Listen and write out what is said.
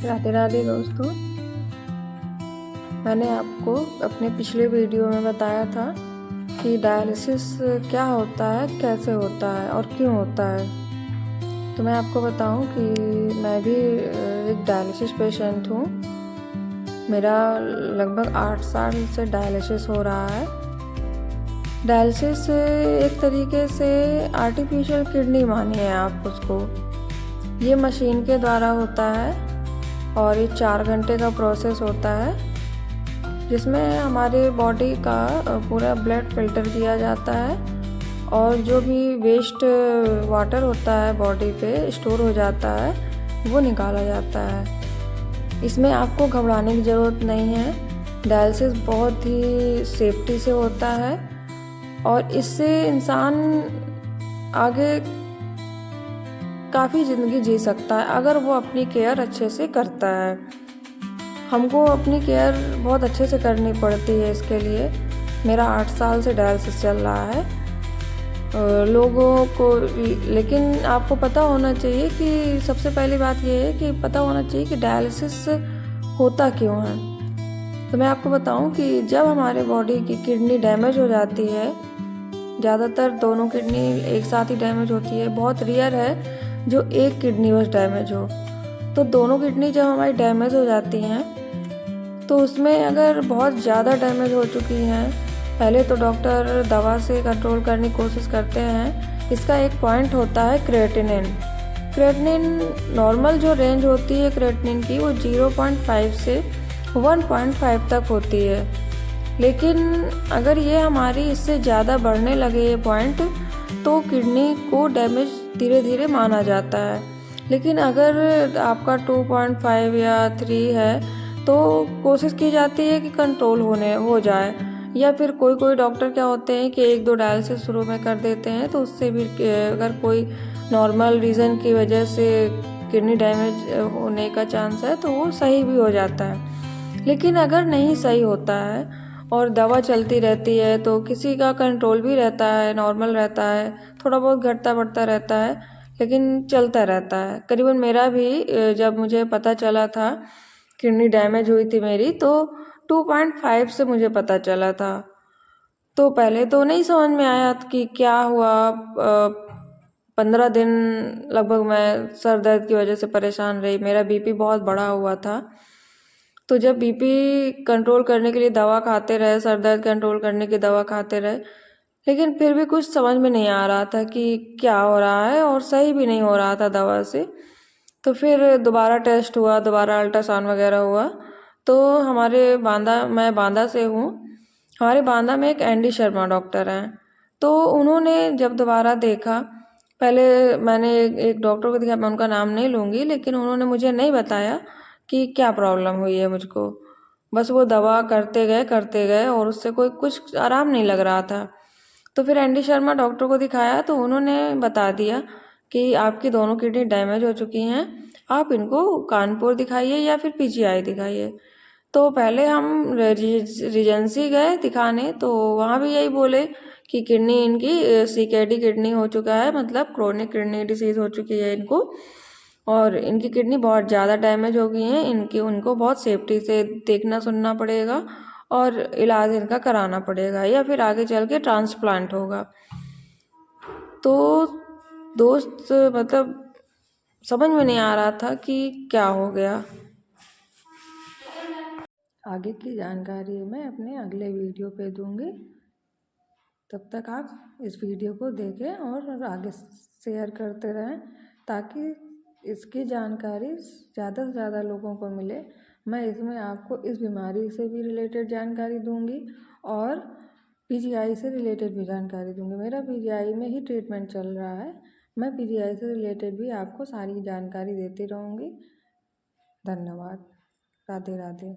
राधे राधे दोस्तों, मैंने आपको अपने पिछले वीडियो में बताया था कि डायलिसिस क्या होता है, कैसे होता है और क्यों होता है। तो मैं आपको बताऊं कि मैं भी एक डायलिसिस पेशेंट हूँ। मेरा लगभग 8 साल से डायलिसिस हो रहा है। डायलिसिस एक तरीके से आर्टिफिशियल किडनी मानिए आप उसको। ये मशीन के द्वारा होता है और ये 4 घंटे का प्रोसेस होता है, जिसमें हमारे बॉडी का पूरा ब्लड फिल्टर किया जाता है और जो भी वेस्ट वाटर होता है बॉडी पे स्टोर हो जाता है वो निकाला जाता है। इसमें आपको घबराने की ज़रूरत नहीं है। डायलिसिस बहुत ही सेफ्टी से होता है और इससे इंसान आगे काफ़ी ज़िंदगी जी सकता है अगर वो अपनी केयर अच्छे से करता है। हमको अपनी केयर बहुत अच्छे से करनी पड़ती है इसके लिए। मेरा 8 साल से डायलिसिस चल रहा है लोगों को, लेकिन आपको पता होना चाहिए कि सबसे पहली बात ये है कि पता होना चाहिए कि डायलिसिस होता क्यों है। तो मैं आपको बताऊं कि जब हमारे बॉडी की किडनी डैमेज हो जाती है, ज़्यादातर दोनों किडनी एक साथ ही डैमेज होती है, बहुत रेयर है जो एक किडनी बस डैमेज हो। तो दोनों किडनी जब हमारी डैमेज हो जाती हैं तो उसमें अगर बहुत ज़्यादा डैमेज हो चुकी हैं, पहले तो डॉक्टर दवा से कंट्रोल करने की कोशिश करते हैं। इसका एक पॉइंट होता है क्रिएटिनिन। नॉर्मल जो रेंज होती है क्रिएटिनिन की वो 0.5 से 1.5 तक होती है, लेकिन अगर ये हमारी इससे ज़्यादा बढ़ने लगे ये पॉइंट तो किडनी को डैमेज धीरे धीरे माना जाता है। लेकिन अगर आपका 2.5 या 3 है तो कोशिश की जाती है कि कंट्रोल हो जाए, या फिर कोई डॉक्टर क्या होते हैं कि 1-2 डायलिसिस शुरू में कर देते हैं, तो उससे भी अगर कोई नॉर्मल रीज़न की वजह से किडनी डैमेज होने का चांस है तो वो सही भी हो जाता है। लेकिन अगर नहीं सही होता है और दवा चलती रहती है तो किसी का कंट्रोल भी रहता है, नॉर्मल रहता है, थोड़ा बहुत घटता बढ़ता रहता है, लेकिन चलता रहता है। करीबन मेरा भी जब मुझे पता चला था किडनी डैमेज हुई थी मेरी, तो 2.5 से मुझे पता चला था। तो पहले तो नहीं समझ में आया कि क्या हुआ। 15 दिन लगभग मैं सर दर्द की वजह से परेशान रही। मेरा बीपी बहुत बढ़ा हुआ था। तो जब बीपी कंट्रोल करने के लिए दवा खाते रहे, सर दर्द कंट्रोल करने की दवा खाते रहे, लेकिन फिर भी कुछ समझ में नहीं आ रहा था कि क्या हो रहा है और सही भी नहीं हो रहा था दवा से। तो फिर दोबारा टेस्ट हुआ, दोबारा अल्ट्रासाउंड वगैरह हुआ। तो मैं बांदा से हूँ। हमारे बांदा में एक एनडी शर्मा डॉक्टर हैं। तो उन्होंने जब दोबारा देखा, पहले मैंने एक डॉक्टर को दिखाया, मैं उनका नाम नहीं लूँगी, लेकिन उन्होंने मुझे नहीं बताया कि क्या प्रॉब्लम हुई है मुझको। बस वो दवा करते गए और उससे कुछ आराम नहीं लग रहा था। तो फिर एनडी शर्मा डॉक्टर को दिखाया तो उन्होंने बता दिया कि आपकी दोनों किडनी डैमेज हो चुकी हैं, आप इनको कानपुर दिखाइए या फिर पीजीआई दिखाइए। तो पहले हम रीजेंसी गए दिखाने, तो वहाँ भी यही बोले कि किडनी इनकी सीकेडी किडनी हो चुका है, मतलब क्रोनिक किडनी डिसीज़ हो चुकी है इनको, और इनकी किडनी बहुत ज़्यादा डैमेज हो गई है। उनको बहुत सेफ्टी से देखना सुनना पड़ेगा और इलाज इनका कराना पड़ेगा, या फिर आगे चल के ट्रांसप्लांट होगा। तो दोस्त, मतलब समझ में नहीं आ रहा था कि क्या हो गया। आगे की जानकारी मैं अपने अगले वीडियो पे दूंगी। तब तक आप इस वीडियो को देखें और आगे शेयर करते रहें ताकि इसकी जानकारी ज़्यादा से ज़्यादा लोगों को मिले। मैं इसमें आपको इस बीमारी से भी रिलेटेड जानकारी दूंगी और पीजीआई से रिलेटेड भी जानकारी दूंगी। मेरा पीजीआई में ही ट्रीटमेंट चल रहा है। मैं पीजीआई से रिलेटेड भी आपको सारी जानकारी देती रहूँगी। धन्यवाद। राधे राधे।